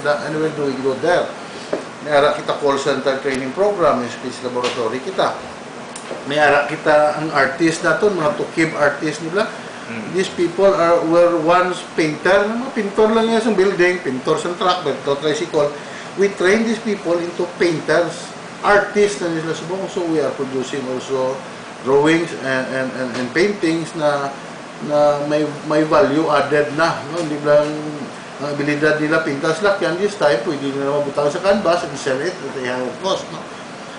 and we're doing good there. Mayara kita call center training program, speech laboratory kita. Mayara kita ang artist na to, mga tukib artist nila. These people were once painter, pintor lang yan sa building, pintor sa truck, pintor tricycle. We train these people into painters, artists na nila subong. So we are producing also drawings and paintings na may value added na, no? Hindi lang ang abilidad nila pintas lakyan. This time pwede nila mabutang sa canvas and sell it at a higher cost, no?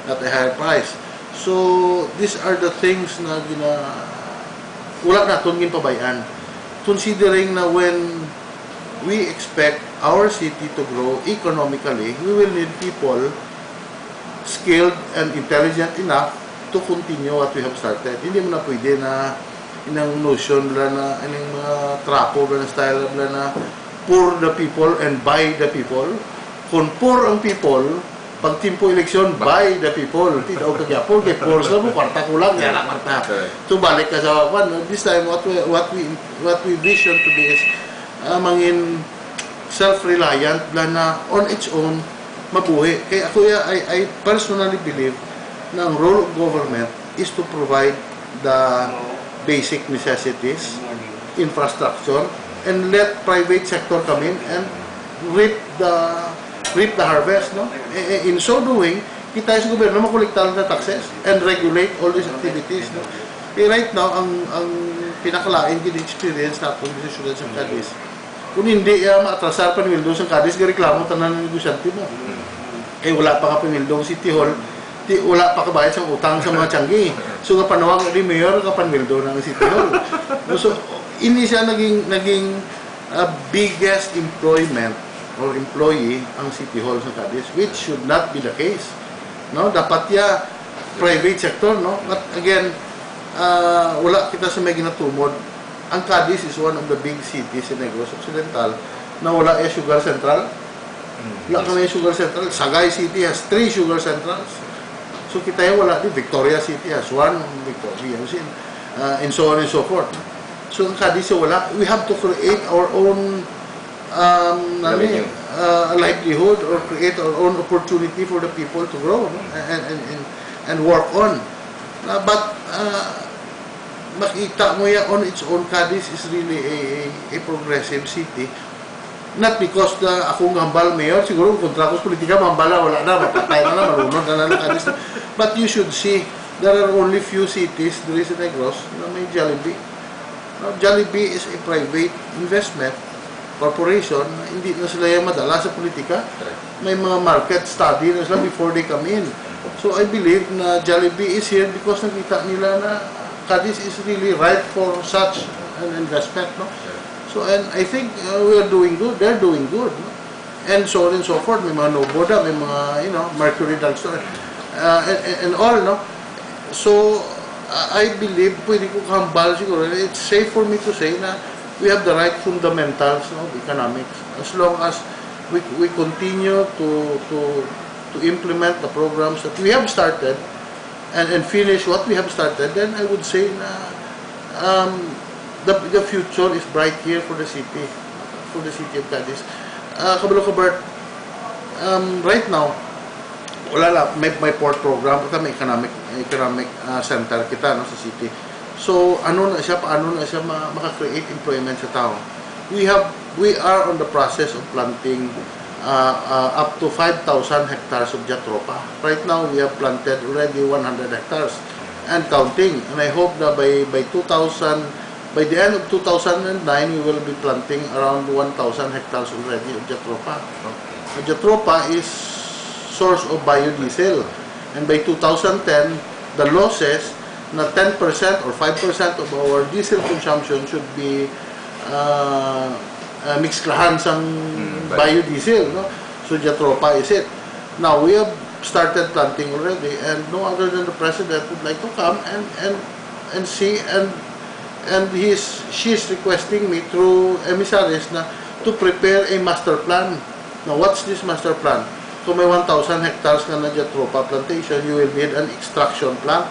At a higher price. So these are the things na wala natin ginpabayan, considering na when we expect our city to grow economically, we will need people skilled and intelligent enough to continue what we have started. Hindi mo na pwede na inang notion nila na ining mga trapo na style nila na poor the people and buy the people. Kung poor ang people, pag timpo eleksyon, buy the people. Tidak o kagyapon, kay poor sa mo, kwarta kulang, yan ang kwarta. So balik ka sa this time, what we vision to be is mangin self-reliant na on its own mabuhi. Kaya ako, I personally believe na ang role of government is to provide the basic necessities, infrastructure, and let private sector come in and reap the harvest, no? In so doing, kita sa gobyerno makolektar na taxes and regulate all these activities, no? Right now, ang pinakalain gid experience natin sa syudad sa Cadiz. Kung hindi maatrasar pa ni Wildo sa Cadiz, gareklamo tanan ng negosyante mo. Wala pa ka Wildo City Hall, wala pa kabayad sa utang sa mga tiyanggi. So kapanawag ni Mayor kapanwildo ng City Hall. So ini siya naging biggest employment or employee ang City Hall sa Cadiz, which should not be the case. No, dapat ya private sector, no? But again, wala kita sa may ginatumod. Ang Cadiz is one of the big cities in Negros Occidental na wala ya sugar central. Wala kami sugar central. Sagay City has 3 sugar centrals. So kita yung wala din. Victoria City has 1, Victoria and so on and so forth. So ang Cadiz wala. We have to create our own livelihood or create our own opportunity for the people to grow, no? and work on. But makita mo yan on its own, Cadiz is really a progressive city. Not because akong hambal mayor, siguro kontra ko sa politika, mambala, wala na, mapatay na, marunod na ng Cadiz. But you should see, there are only few cities, there is in Negros, na may Jollibee. Now, Jollibee is a private investment corporation, hindi na sila yung madala sa politika. May mga market study na sila before they come in. So I believe na Jollibee is here because nakita nila na Cadiz is really ripe for such an investment, no? So, and I think we are doing good, they're doing good, no? And so on and so forth. May mga Noboda, may mga, Mercury Drugstore, and all, no? So, I believe, pwede ko kahambal siguro, it's safe for me to say na we have the right fundamentals of economics. As long as we continue to implement the programs that we have started and finish what we have started, then I would say na the future is bright here for the city of Cadiz. Kabalo ka Bert, right now, wala lang, may port program, may economic center kita, no, sa city. So, paano na siya maka-create employment sa tao? We are on the process of planting up to 5,000 hectares of Jatropha. Right now, we have planted already 100 hectares and counting. And I hope that by the end of 2009, we will be planting around 1,000 hectares already of Jatropha. Okay. Jatropha is source of biodiesel. And by 2010, the law says na 10% or 5% of our diesel consumption should be mixklahan sang biodiesel, no? So Jatropha is it. Now we have started planting already, and no other than the president would like to come and see, and she's requesting me through emissaries na to prepare a master plan. Now what's this master plan? So may 1,000 hectares na Jatropha plantation, you will need an extraction plant.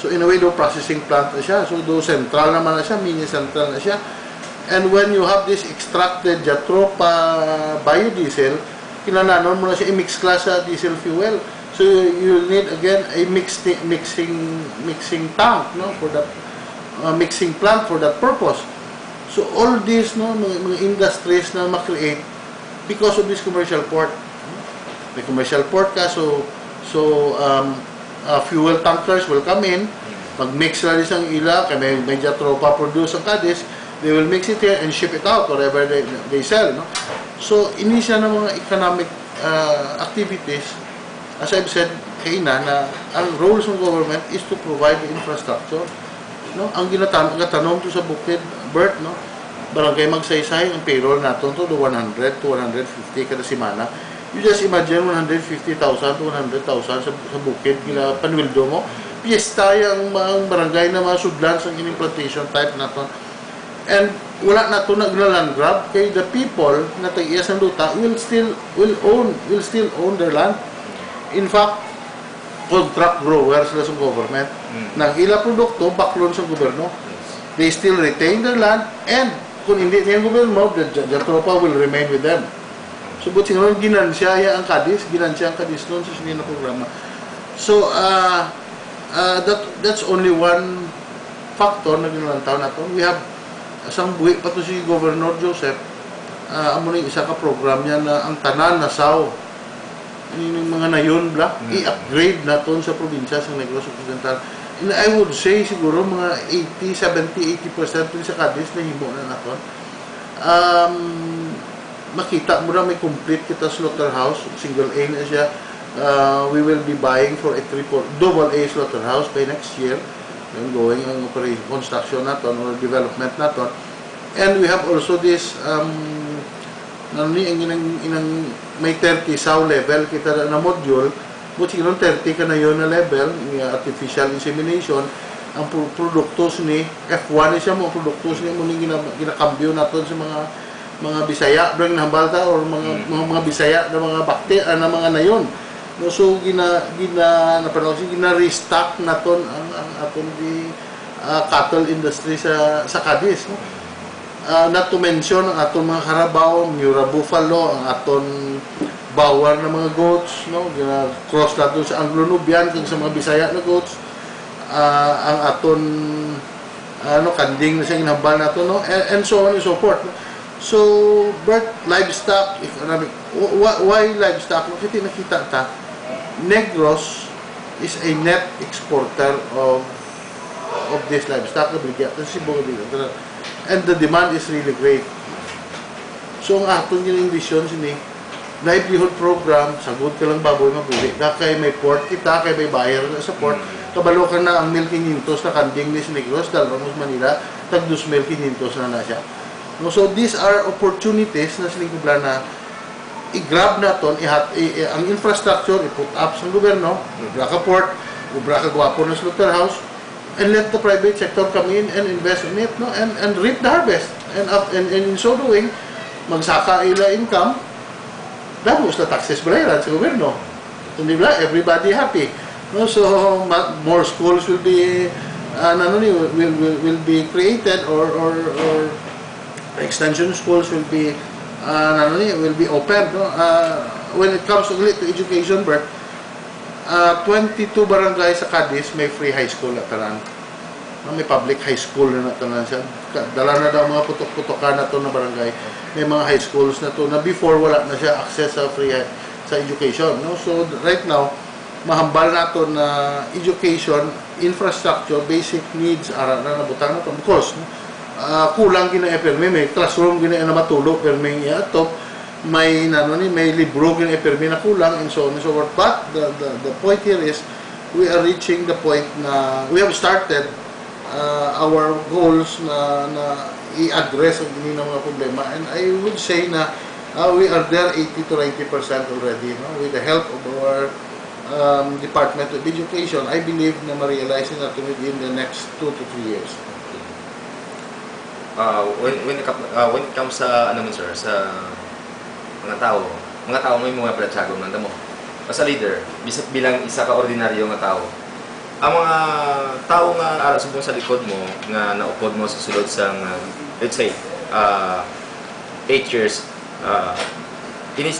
So in a way, do processing plant na siya. So do central naman na siya, mini central na siya. And when you have this extracted Jatropa biodiesel, kinananon mo na siya i-mix class sa diesel fuel. So you need again a mixing tank, no, for that mixing plant for that purpose. So all these, no, mga industries na ma-create because of this commercial port. May commercial port ka, so fuel tankers will come in, mag-mix lang isang ila, kaya may Jatropa produce ang Cadiz, they will mix it here and ship it out wherever they sell, no? So ini siya ng mga economic activities. As I've said kaina na ang roles ng government is to provide the infrastructure, no? Ang ginatanong to sa Bukid, Bert, no, barangay magsaysay ang payroll natin to 100 to 150 kada semana. You just imagine 150,000 to 100,000 sa Bukid gila Panwildo mo. Piyesta yung mga barangay na masudlan sa ining plantation type naton. And wala na to naglaland grab kay the people na tag-iya sa luta will still own their land. In fact, contract growers sila sa government. Nang ila produkto baklon sa gobyerno. They still retain their land, and kung hindi niya gobyerno, the Jatropa will remain with them. So but siguro ginansya ang Cadiz noon sa sinina programa. So that's only one factor na ginalantaw nato. We have asang buhi pa to si Governor Joseph, amo ni isa ka program niya na ang tanan nasaw yung mga nayon bla i-upgrade naton sa probinsya sa Negros Occidental. And I would say siguro mga 70-80% sa Cadiz na himo na naton. Makita mo na may complete kita slaughterhouse, single A na siya. We will be buying for a double A slaughterhouse by next year. Then going ang operation construction naton or development naton. And we have also this inang may 30 saw level kita na module, but siguro 30 ka na yun na level, artificial insemination. Ang produktos ni F1 siya mo produktos ni mo ginakambyo naton sa mga Bisaya brang nabalta or mga Bisaya na mga bakte na mga nayon. No, so gina-restock naton ang aton di cattle industry sa Cadiz, no? Not to mention ang aton mga Carabao, Mura Buffalo, ang aton bawar na mga goats, no? Gina-cross naton sa Anglo-Nubian kung sa mga Bisaya na goats. Ang aton kanding na siya ginambal naton, no? And so on and so forth, no? So, Bert, livestock, economic. Why livestock? Kasi nakita ta, Negros is a net exporter of this livestock. And the demand is really great. So, ang atong yung vision sini, livelihood program, sagot ka lang baboy mabuli. Kaya may port kita, kaya may buyer na sa port. Kabalo ka na ang 1,500 na kanding ni Negros, Dalramos, Manila, tag 2,500 na siya. So these are opportunities na siling kubla na i-grab naton ang infrastructure i-put up sa gobyerno, ubra ka port, ubra ka gwapo na slaughterhouse, and let the private sector come in and invest in it, no, and reap the harvest, and in so doing magsaka ila income, damos na taxes bayaran sa gobyerno, hindi ba everybody happy, no? So more schools will be will be created or extension schools will be open, no? When it comes to education, Bert, 22 barangay sa Cadiz may free high school na tanan. May public high school na tanan siya. Dala na daw mga putok-putokan na to na barangay. May mga high schools na to na before wala na siya access sa free sa education, no? So right now mahambal nato na education, infrastructure, basic needs ara na nabutang nato. Of course, no? Kulang gina permi, may classroom gina na matulog permi ato, may may libro gina permi na kulang, and so on and so forth. But the point here is we are reaching the point na we have started our goals na i-address ang mga problema, and I would say na we are there 80 to 90% already, no? With the help of our Department of Education. I believe na ma-realize natin within the next 2 to 3 years. When it comes sa sir, sa mga tao may mga palatsyago nanda mo. As a leader, bilang isa ka ordinaryo nga tao, ang mga tao nga ara subong sa likod mo nga naupod mo sa sulod sa let's say 8 years, inis lang